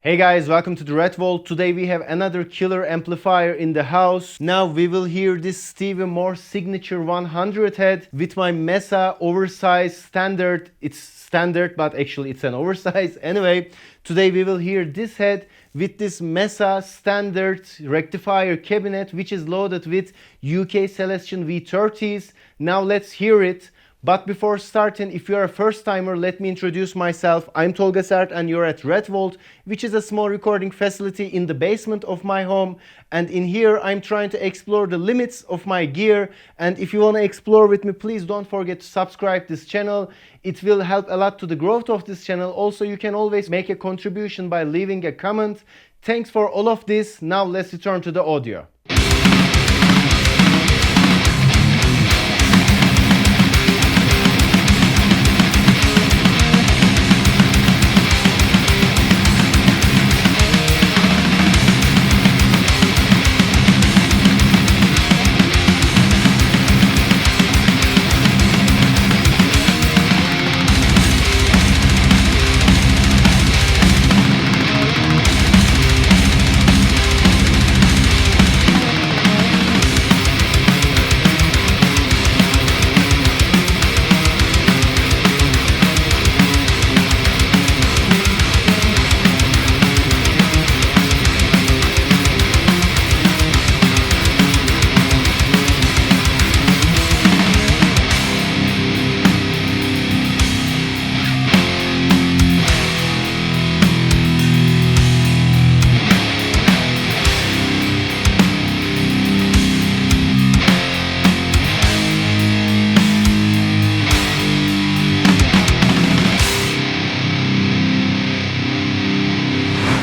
Hey guys, welcome to the Red Vault. Today we have another killer amplifier in the house. Now we will hear this Stevie Morse signature 100 head with my Mesa oversized standard. It's standard, but actually it's an oversize. Anyway, today we will hear this head with this Mesa Standard Rectifier cabinet, which is loaded with UK Celestion V30s. Now let's hear it. But before starting, if you are a first timer, let me introduce myself. I'm Tolga SERT and you're at Red Vault, which is a small recording facility in the basement of my home. And in here, I'm trying to explore the limits of my gear. And if you want to explore with me, please don't forget to subscribe this channel. It will help a lot to the growth of this channel. Also, you can always make a contribution by leaving a comment. Thanks for all of this. Now let's return to the audio.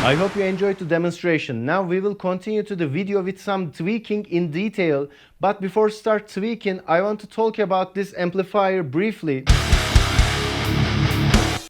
I hope you enjoyed the demonstration. Now we will continue to the video with some tweaking in detail. But before start tweaking, I want to talk about this amplifier briefly.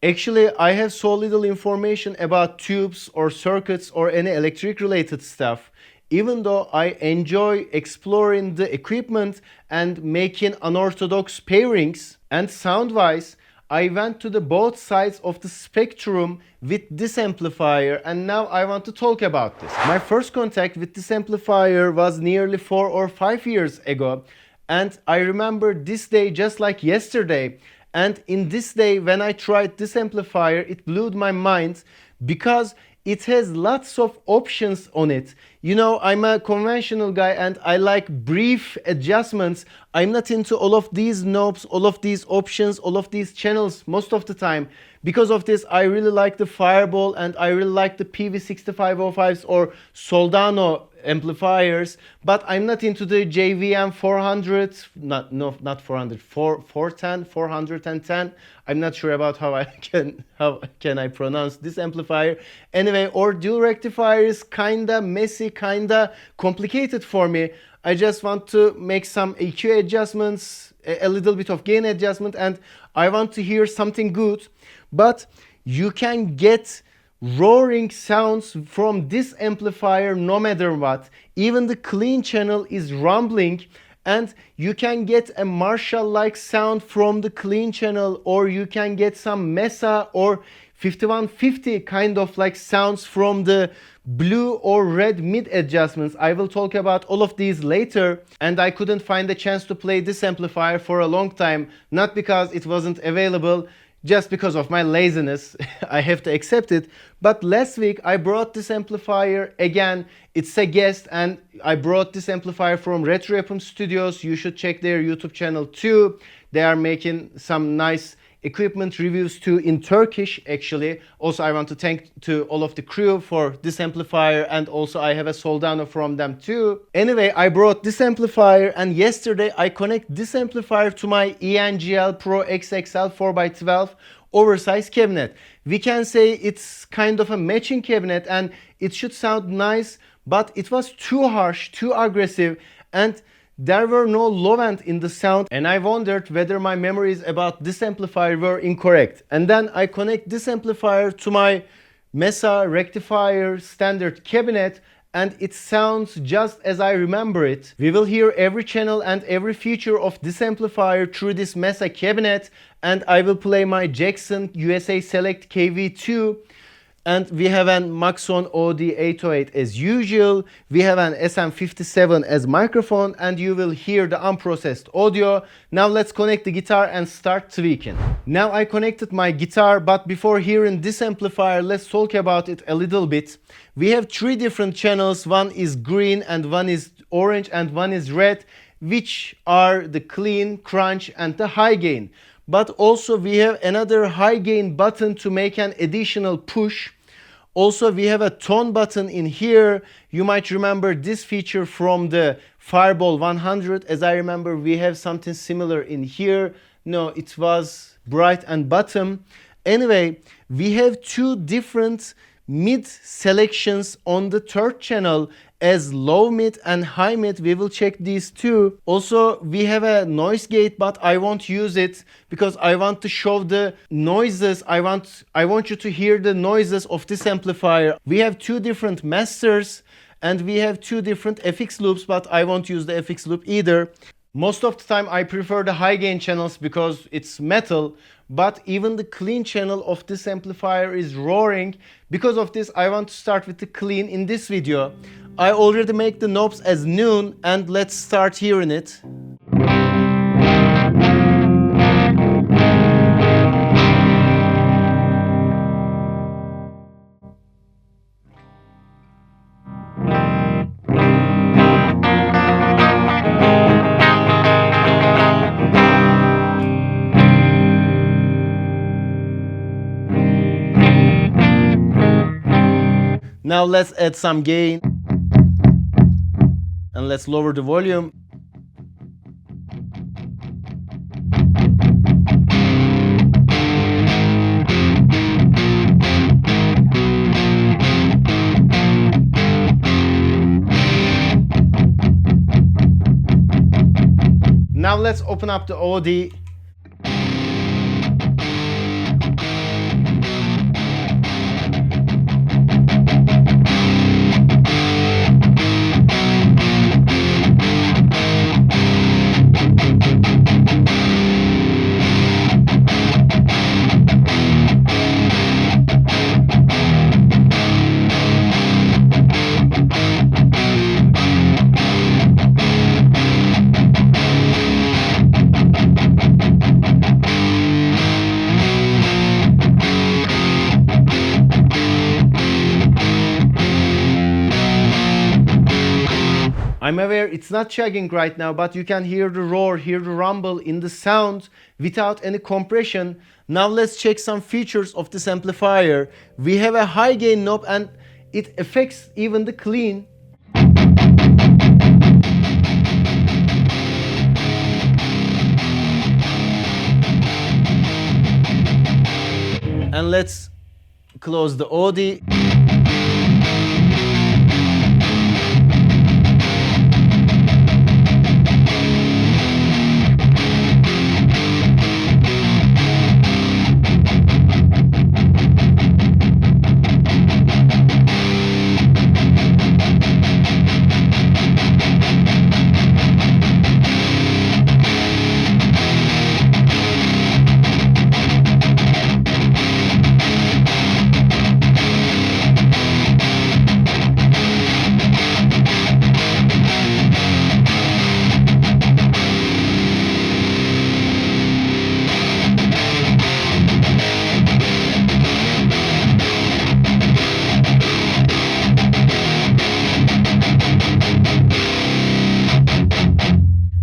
Actually, I have so little information about tubes or circuits or any electric related stuff. Even though I enjoy exploring the equipment and making unorthodox pairings, and sound-wise, I went to the both sides of the spectrum with this amplifier, and now I want to talk about this. My first contact with this amplifier was nearly 4 or 5 years ago, and I remember this day just like yesterday. And in this day when I tried this amplifier, it blew my mind because it has lots of options on it. You know, I'm a conventional guy and I like brief adjustments. I'm not into all of these knobs, all of these options, all of these channels most of the time. Because of this, I really like the Fireball and I really like the PV6505s or Soldano amplifiers, but I'm not into the JVM 400, not 400, 410, 410. I'm not sure about how can I pronounce this amplifier. Anyway, or dual rectifier is kinda messy, kinda complicated for me. I just want to make some EQ adjustments, a little bit of gain adjustment, and I want to hear something good. But you can get roaring sounds from this amplifier no matter what. Even the clean channel is rumbling, and you can get a Marshall-like sound from the clean channel, or you can get some Mesa or 5150 kind of like sounds from the blue or red mid adjustments. I will talk about all of these later, and I couldn't find a chance to play this amplifier for a long time, not because it wasn't available, just because of my laziness. I have to accept it. But last week I brought this amplifier again. It's a guest, and I brought this amplifier from Retro Yapım Studios. You should check their YouTube channel too. They are making some nice equipment reviews too in Turkish actually. Also, I want to thank to all of the crew for this amplifier, and also I have a Soldano from them too. Anyway, I brought this amplifier, and yesterday I connect this amplifier to my Engl Pro XXL 4x12 oversized cabinet. We can say it's kind of a matching cabinet and it should sound nice, but it was too harsh, too aggressive, and there were no low end in the sound, and I wondered whether my memories about this amplifier were incorrect. And then I connect this amplifier to my Mesa Rectifier standard cabinet, and it sounds just as I remember it. We will hear every channel and every feature of this amplifier through this Mesa cabinet, and I will play my Jackson USA Select KV2. And we have an Maxon OD808 as usual. We have an SM57 as microphone, and you will hear the unprocessed audio. Now let's connect the guitar and start tweaking. Now I connected my guitar, but before hearing this amplifier, let's talk about it a little bit. We have three different channels. One is green and one is orange and one is red, which are the clean, crunch and the high gain. But also we have another high gain button to make an additional push. Also we have a tone button in here. You might remember this feature from the Fireball 100. As I remember, we have something similar in here. No, it was bright and bottom. Anyway, we have two different mid selections on the third channel as low mid and high mid. We will check these two. Also we have a noise gate, but I won't use it because I want to show the noises. I want you to hear the noises of this amplifier. We have two different masters and we have two different FX loops, but I won't use the FX loop either. Most of the time I prefer the high gain channels because it's metal, but even the clean channel of this amplifier is roaring. Because of this, I want to start with the clean in this video. I already make the knobs as noon, and let's start hearing it. Now let's add some gain and let's lower the volume. Now let's open up the OD. I'm aware it's not chugging right now, but you can hear the roar, hear the rumble in the sound without any compression. Now let's check some features of this amplifier. We have a high gain knob and it affects even the clean. And let's close the OD.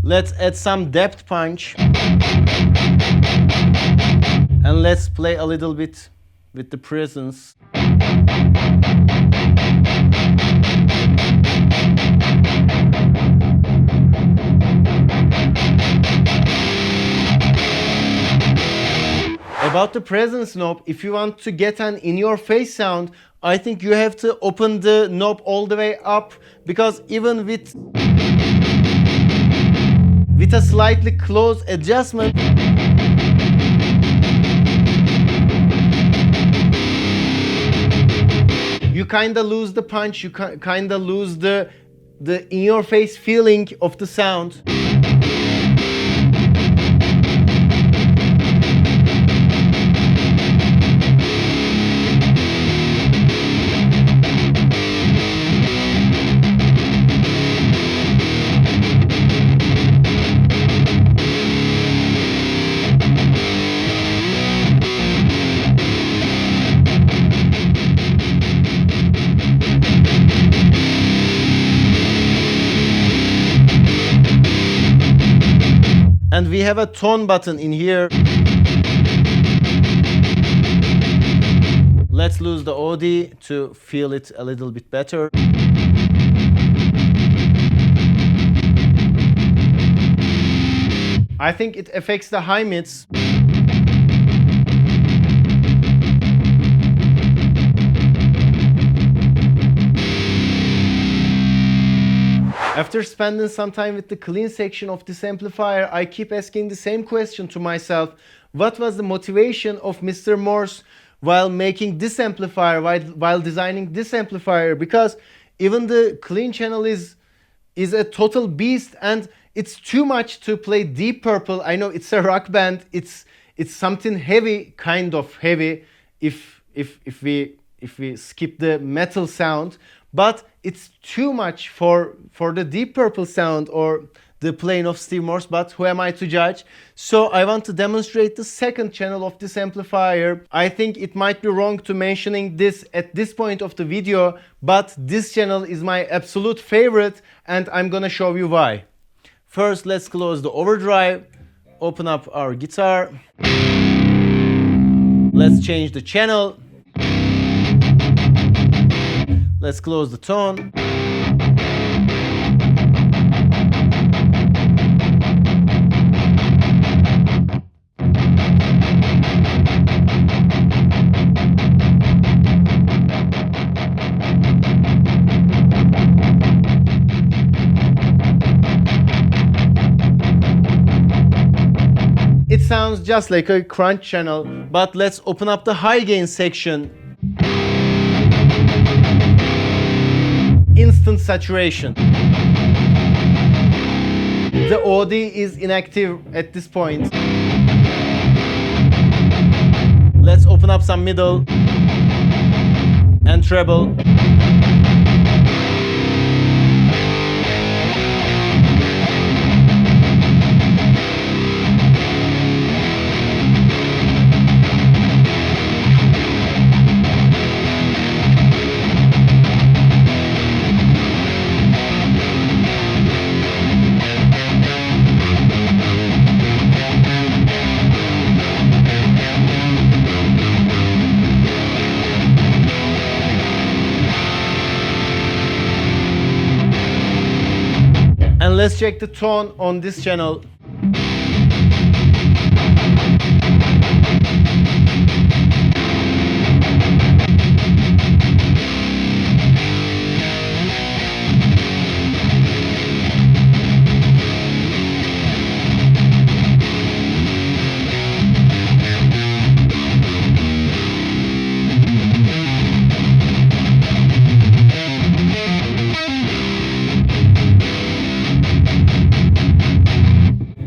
Let's add some depth punch and let's play a little bit with the presence. About the presence knob, if you want to get an in-your-face sound, I think you have to open the knob all the way up, because even with a slightly close adjustment, you kinda lose the punch, you kinda lose the in-your-face feeling of the sound. And we have a tone button in here. Let's lose the OD to feel it a little bit better. I think it affects the high mids. After spending some time with the clean section of this amplifier, I keep asking the same question to myself. What was the motivation of Mr. Morse while making this amplifier, while designing this amplifier? Because even the clean channel is a total beast, and it's too much to play Deep Purple. I know it's a rock band. It's something heavy, kind of heavy, if we skip the metal sound. But it's too much for the Deep Purple sound or the playing of Steve Morse, but who am I to judge? So I want to demonstrate the second channel of this amplifier. I think it might be wrong to mentioning this at this point of the video, but this channel is my absolute favorite, and I'm gonna show you why. First, let's close the overdrive, open up our guitar. Let's change the channel. Let's close the tone. It sounds just like a crunch channel, but let's open up the high gain section. Instant saturation. The OD is inactive at this point. Let's open up some middle and treble. And let's check the tone on this channel.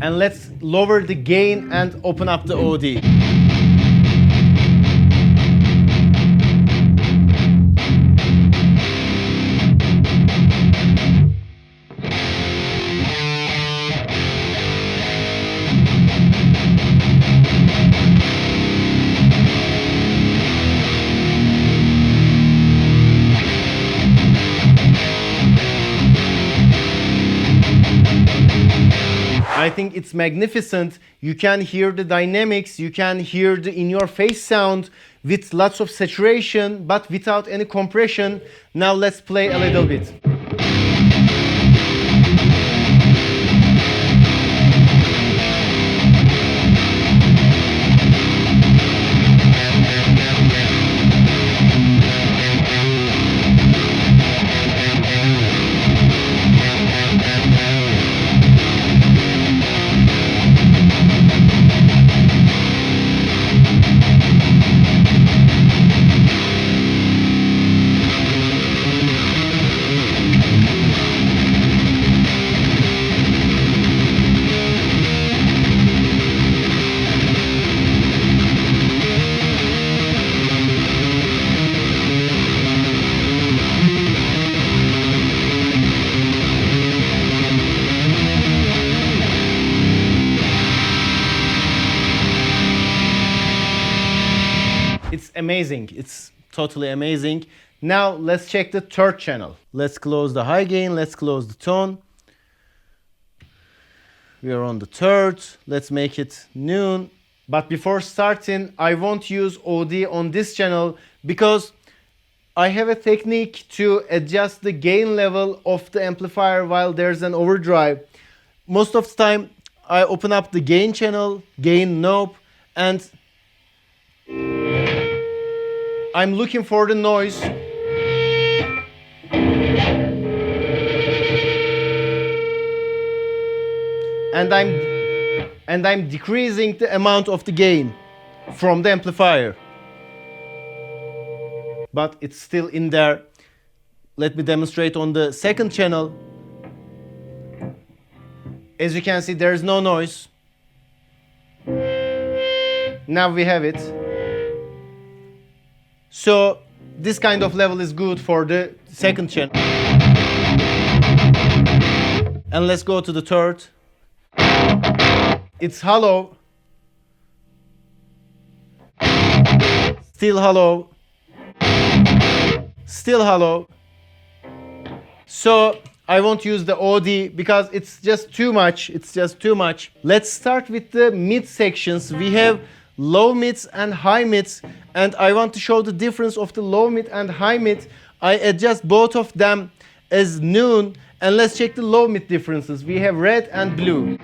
And let's lower the gain and open up the OD. I think it's magnificent. You can hear the dynamics, you can hear the in-your-face sound with lots of saturation, but without any compression. Now let's play a little bit. It's amazing. It's totally amazing. Now let's check the third channel. Let's close the high gain. Let's close the tone. We are on the third. Let's make it noon. But before starting, I won't use OD on this channel because I have a technique to adjust the gain level of the amplifier while there's an overdrive. Most of the time, I open up the gain channel, gain knob, and I'm looking for the noise. And I'm decreasing the amount of the gain from the amplifier. But it's still in there. Let me demonstrate on the second channel. As you can see, there is no noise. Now we have it. So this kind of level is good for the second channel. And let's go to the third. It's hollow. Still hollow. Still hollow. So I won't use the OD because it's just too much. It's just too much. Let's start with the mid sections. We have low mids and high mids, and I want to show the difference of the low mid and high mid. I adjust both of them as noon, and let's check the low mid differences. We have red and blue.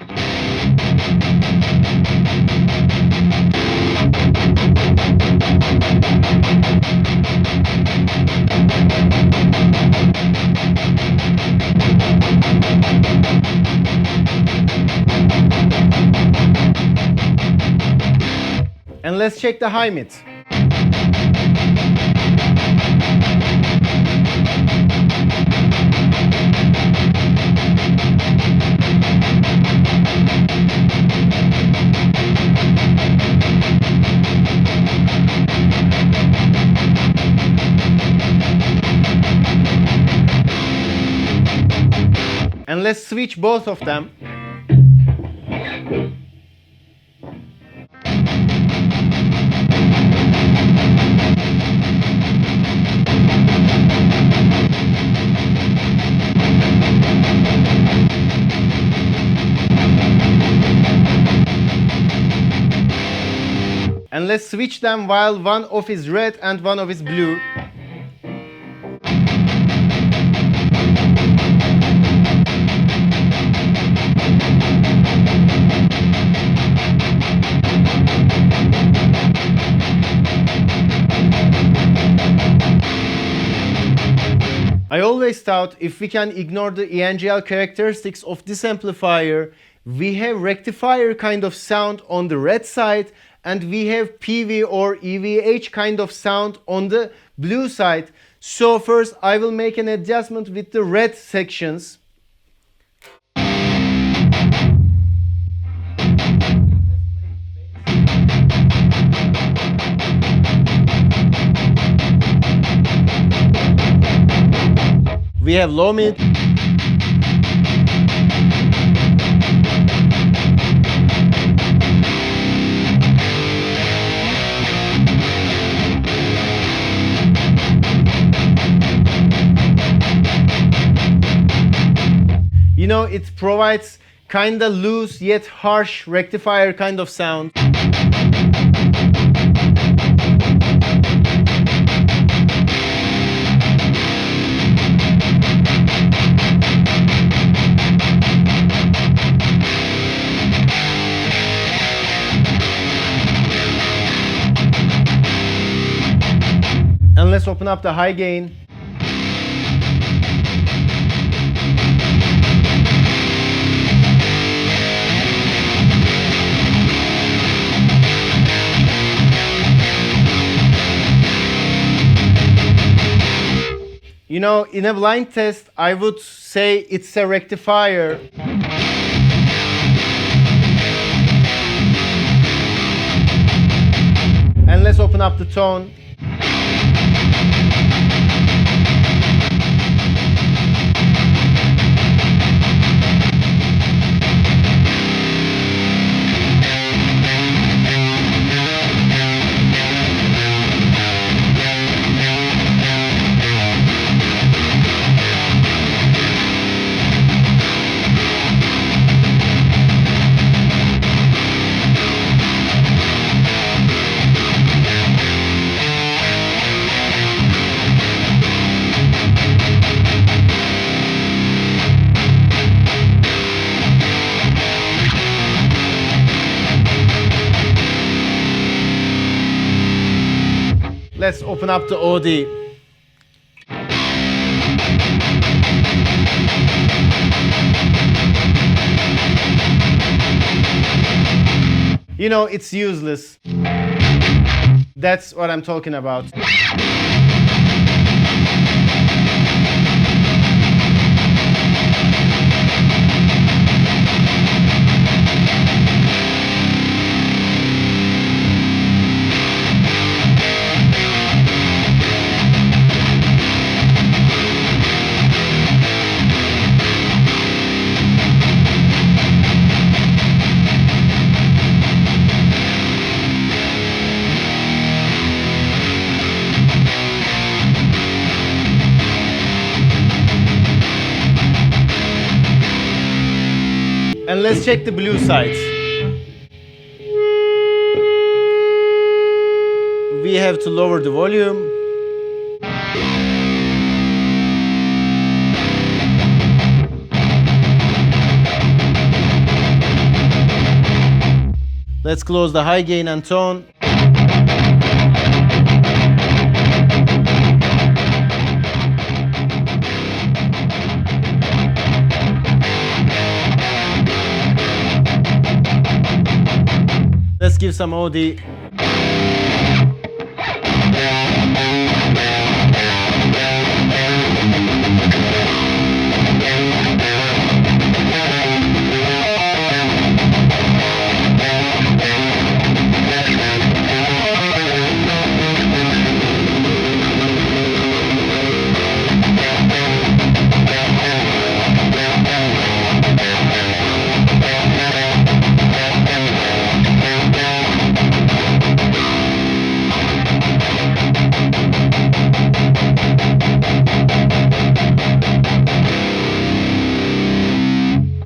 And let's check the high mid. And let's switch both of them. And let's switch them while one of is red and one of is blue. I always thought if we can ignore the ENGL characteristics of this amplifier, we have rectifier kind of sound on the red side, and we have PV or EVH kind of sound on the blue side. So first I will make an adjustment with the red sections. We have low mid. You know, it provides kinda loose yet harsh rectifier kind of sound. And let's open up the high gain. You know, in a blind test, I would say it's a rectifier. And let's open up the tone. let's open up the OD. You know, it's useless. That's what I'm talking about. And let's check the blue sides. We have to lower the volume. Let's close the high gain and tone. Let's give some OD.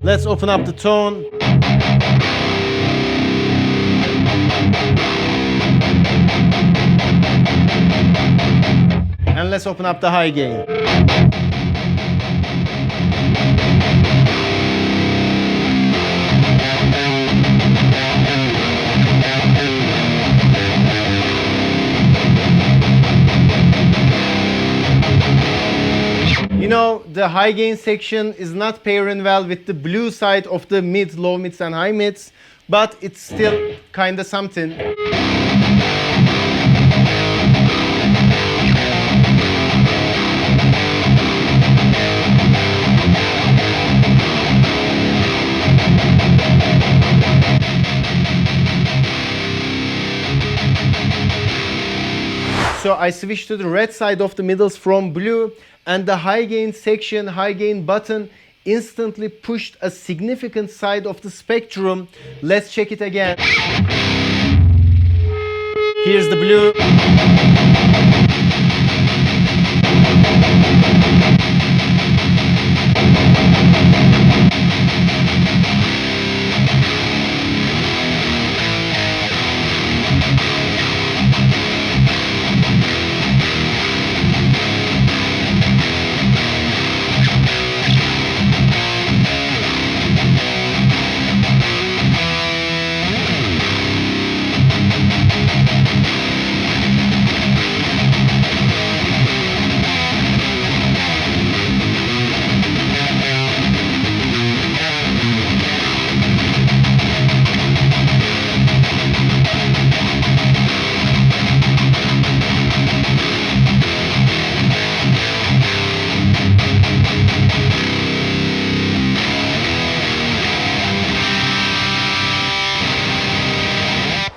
Let's open up the tone. And let's open up the high gain. You know, the high gain section is not pairing well with the blue side of the mids, low mids and high mids, but it's still kinda something. So I switched to the red side of the middles from blue, and the high gain section, high gain button instantly pushed a significant side of the spectrum. Let's check it again. Here's the blue.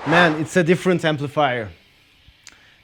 Man, it's a different amplifier.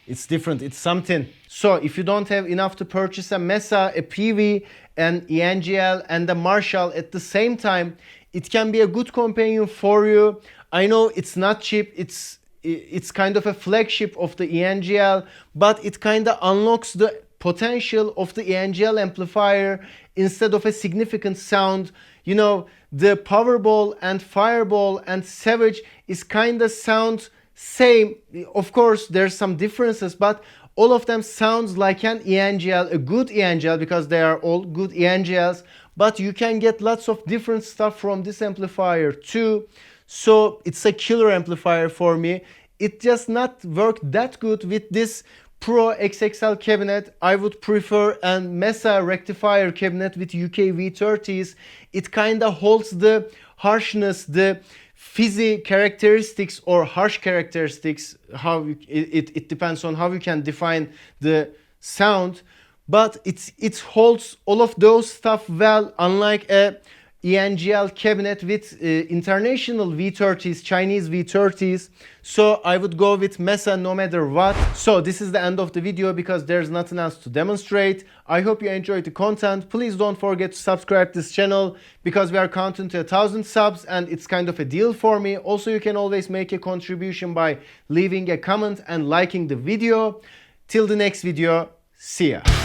It's different, it's something. So if you don't have enough to purchase a Mesa, a PV, an ENGL and a Marshall at the same time, it can be a good companion for you. I know it's not cheap, it's kind of a flagship of the ENGL, but it kind of unlocks the potential of the ENGL amplifier instead of a significant sound. You know, the Powerball and Fireball and Savage is kind of sound same. Of course, there's some differences, but all of them sounds like an ENGL, a good ENGL, because they are all good ENGLs. But you can get lots of different stuff from this amplifier too. So it's a killer amplifier for me. It just not worked that good with this Pro XXL cabinet, I would prefer a Mesa Rectifier cabinet with UK V30s. It kind of holds the harshness, the fizzy characteristics or harsh characteristics. It depends on how you can define the sound, but it holds all of those stuff well, unlike a Engl cabinet with international V30s, Chinese V30s. So I would go with Mesa no matter what. So this is the end of the video because there's nothing else to demonstrate. I hope you enjoyed the content. Please don't forget to subscribe to this channel because we are counting to 1,000 subs and it's kind of a deal for me. Also, you can always make a contribution by leaving a comment and liking the video. Till the next video, see ya.